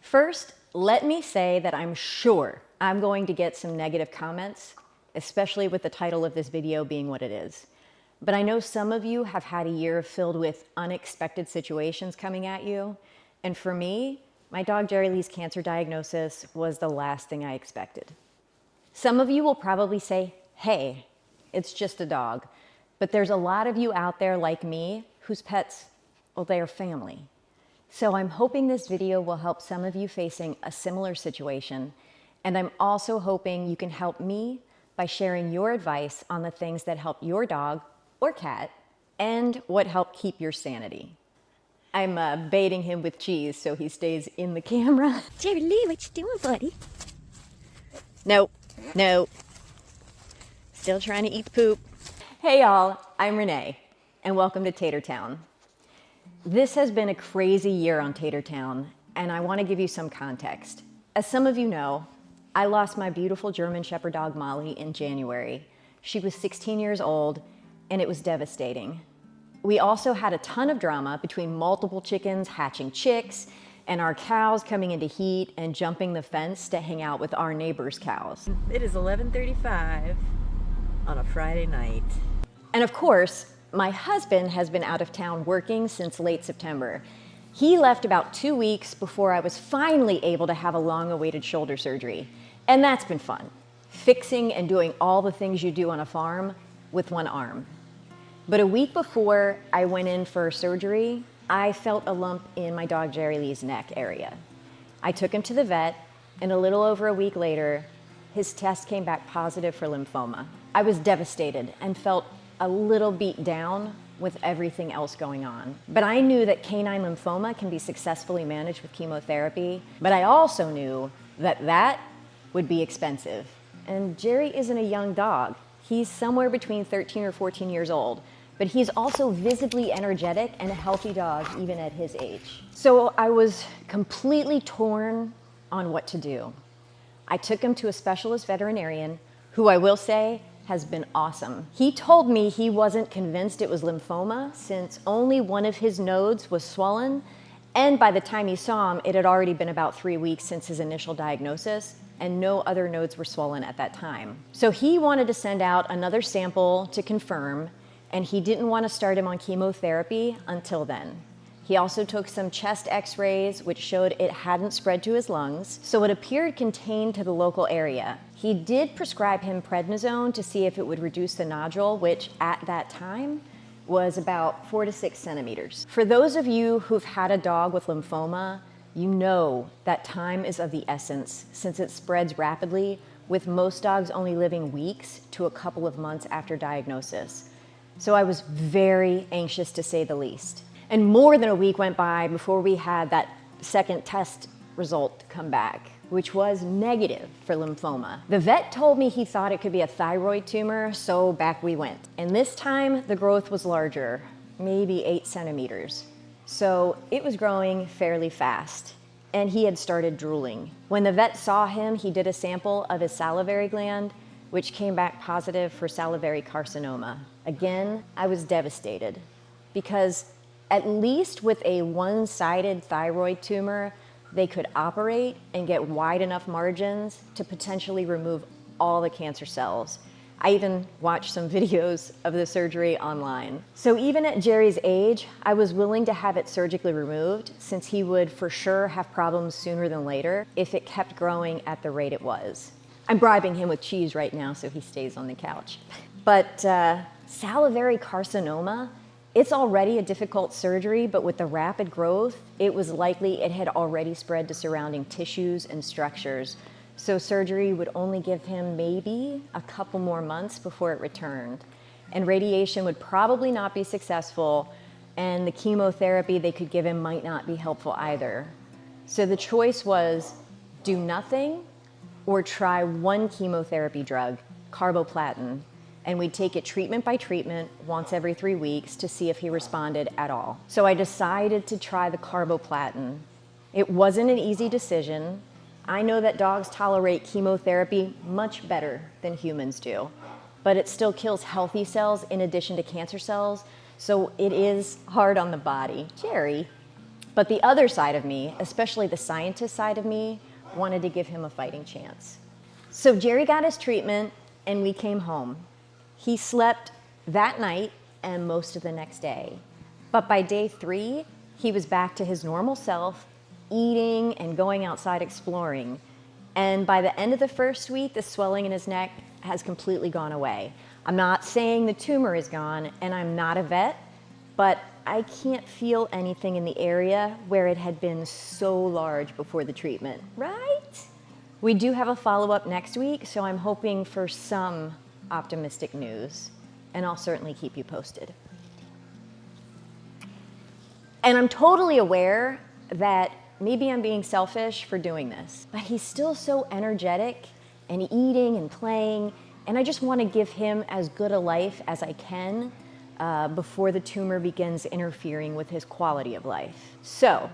First, let me say that I'm sure I'm going to get some negative comments, especially with the title of this video being what it is. But I know some of you have had a year filled with unexpected situations coming at you. And for me, my dog Jerry Lee's cancer diagnosis was the last thing I expected. Some of you will probably say, hey, it's just a dog. But there's a lot of you out there like me whose pets, well, they are family. So I'm hoping this video will help some of you facing a similar situation. And I'm also hoping you can help me by sharing your advice on the things that help your dog or cat and what help keep your sanity. I'm baiting him with cheese so he stays in the camera. Jerry Lee, what you doing, buddy? Nope, nope. Still trying to eat the poop. Hey y'all, I'm Renee, and welcome to Tatertown. This has been a crazy year on Tatertown, and I want to give you some context. As some of you know, I lost my beautiful German Shepherd dog Molly in January. She was 16 years old, and it was devastating. We also had a ton of drama between multiple chickens hatching chicks and our cows coming into heat and jumping the fence to hang out with our neighbors' cows. It is 11:35 on a Friday night. And of course, my husband has been out of town working since late September. He left about 2 weeks before I was finally able to have a long-awaited shoulder surgery. And that's been fun, fixing and doing all the things you do on a farm with one arm. But a week before I went in for surgery, I felt a lump in my dog Jerry Lee's neck area. I took him to the vet, and a little over a week later, his test came back positive for lymphoma. I was devastated and felt a little beat down with everything else going on. But I knew that canine lymphoma can be successfully managed with chemotherapy, but I also knew that that would be expensive. And Jerry isn't a young dog. He's somewhere between 13 or 14 years old, but he's also visibly energetic and a healthy dog even at his age. So I was completely torn on what to do. I took him to a specialist veterinarian who I will say has been awesome. He told me he wasn't convinced it was lymphoma since only one of his nodes was swollen, and by the time he saw him, it had already been about 3 weeks since his initial diagnosis, and no other nodes were swollen at that time. So he wanted to send out another sample to confirm, and he didn't want to start him on chemotherapy until then. He also took some chest x-rays, which showed it hadn't spread to his lungs, so it appeared contained to the local area. He did prescribe him prednisone to see if it would reduce the nodule, which at that time was about 4 to 6 centimeters. For those of you who've had a dog with lymphoma, you know that time is of the essence since it spreads rapidly, with most dogs only living weeks to a couple of months after diagnosis. So I was very anxious to say the least. And more than a week went by before we had that second test result come back, which was negative for lymphoma. The vet told me he thought it could be a thyroid tumor, so back we went. And this time the growth was larger, maybe 8 centimeters. So it was growing fairly fast, and he had started drooling. When the vet saw him, he did a sample of his salivary gland, which came back positive for salivary carcinoma. Again, I was devastated because at least with a one-sided thyroid tumor, they could operate and get wide enough margins to potentially remove all the cancer cells. I even watched some videos of the surgery online. So even at Jerry's age, I was willing to have it surgically removed since he would for sure have problems sooner than later if it kept growing at the rate it was. I'm bribing him with cheese right now so he stays on the couch. But salivary carcinoma, it's already a difficult surgery, but with the rapid growth, it was likely it had already spread to surrounding tissues and structures. So surgery would only give him maybe a couple more months before it returned. And radiation would probably not be successful, and the chemotherapy they could give him might not be helpful either. So the choice was do nothing or try one chemotherapy drug, carboplatin, and we'd take it treatment by treatment once every 3 weeks to see if he responded at all. So I decided to try the carboplatin. It wasn't an easy decision. I know that dogs tolerate chemotherapy much better than humans do, but it still kills healthy cells in addition to cancer cells, so it is hard on the body. Jerry. But the other side of me, especially the scientist side of me, wanted to give him a fighting chance. So Jerry got his treatment and we came home. He slept that night and most of the next day. But by day 3, he was back to his normal self, eating and going outside exploring. And by the end of the first week, the swelling in his neck has completely gone away. I'm not saying the tumor is gone, and I'm not a vet, but I can't feel anything in the area where it had been so large before the treatment, right? We do have a follow-up next week, so I'm hoping for some optimistic news, and I'll certainly keep you posted. And I'm totally aware that maybe I'm being selfish for doing this, but he's still so energetic and eating and playing, and I just want to give him as good a life as I can before the tumor begins interfering with his quality of life. So,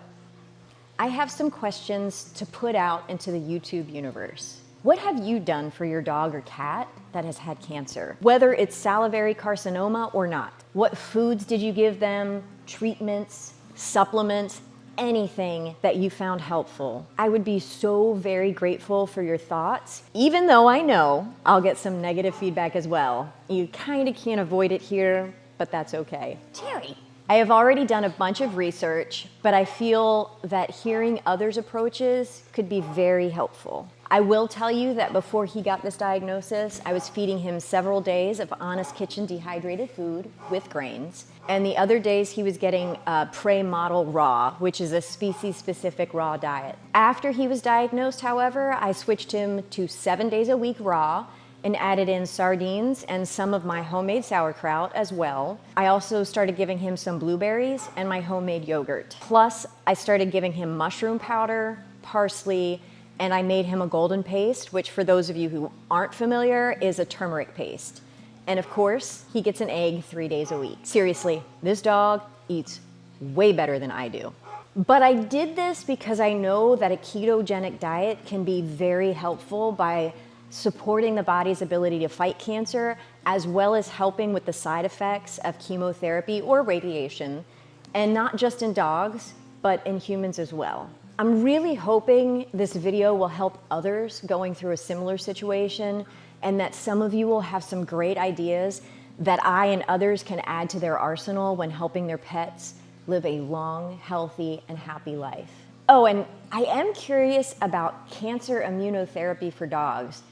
I have some questions to put out into the YouTube universe. What have you done for your dog or cat that has had cancer? Whether it's salivary carcinoma or not. What foods did you give them? Treatments, supplements, anything that you found helpful. I would be so very grateful for your thoughts, even though I know I'll get some negative feedback as well. You kind of can't avoid it here, but that's okay. Jerry, I have already done a bunch of research, but I feel that hearing others' approaches could be very helpful. I will tell you that before he got this diagnosis, I was feeding him several days of Honest Kitchen dehydrated food with grains. And the other days he was getting Prey Model Raw, which is a species-specific raw diet. After he was diagnosed, however, I switched him to 7 days a week raw and added in sardines and some of my homemade sauerkraut as well. I also started giving him some blueberries and my homemade yogurt. Plus, I started giving him mushroom powder, parsley, and I made him a golden paste, which for those of you who aren't familiar is a turmeric paste. And of course, he gets an egg 3 days a week. Seriously, this dog eats way better than I do. But I did this because I know that a ketogenic diet can be very helpful by supporting the body's ability to fight cancer, as well as helping with the side effects of chemotherapy or radiation, and not just in dogs, but in humans as well. I'm really hoping this video will help others going through a similar situation, and that some of you will have some great ideas that I and others can add to their arsenal when helping their pets live a long, healthy, and happy life. Oh, and I am curious about cancer immunotherapy for dogs.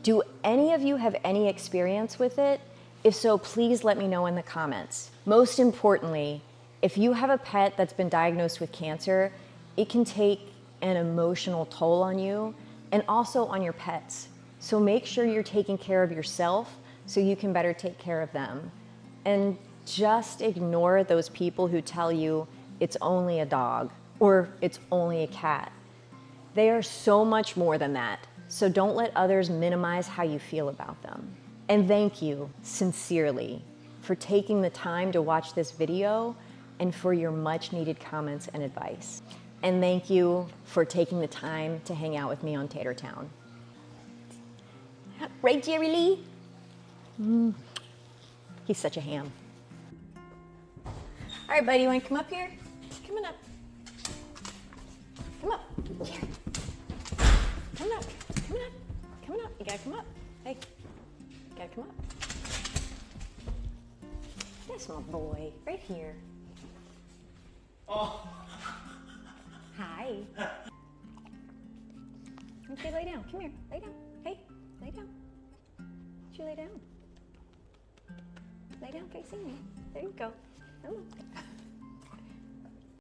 Do any of you have any experience with it? If so, please let me know in the comments. Most importantly, if you have a pet that's been diagnosed with cancer, it can take an emotional toll on you and also on your pets. So make sure you're taking care of yourself so you can better take care of them. And just ignore those people who tell you it's only a dog or it's only a cat. They are so much more than that. So don't let others minimize how you feel about them. And thank you, sincerely, for taking the time to watch this video and for your much needed comments and advice. And thank you for taking the time to hang out with me on Tatertown. Right, Jerry Lee? He's such a ham. All right, buddy, you want to come up here? Come on up. Come up. Here. Come up. Come on up. Come on up. You gotta come up. Hey, you gotta come up. Yes, my boy. Right here. Oh. Hi. Okay, lay down. Come here. Lay down. Hey, lay down. Should you lay down? Lay down facing me. There you go. Come on.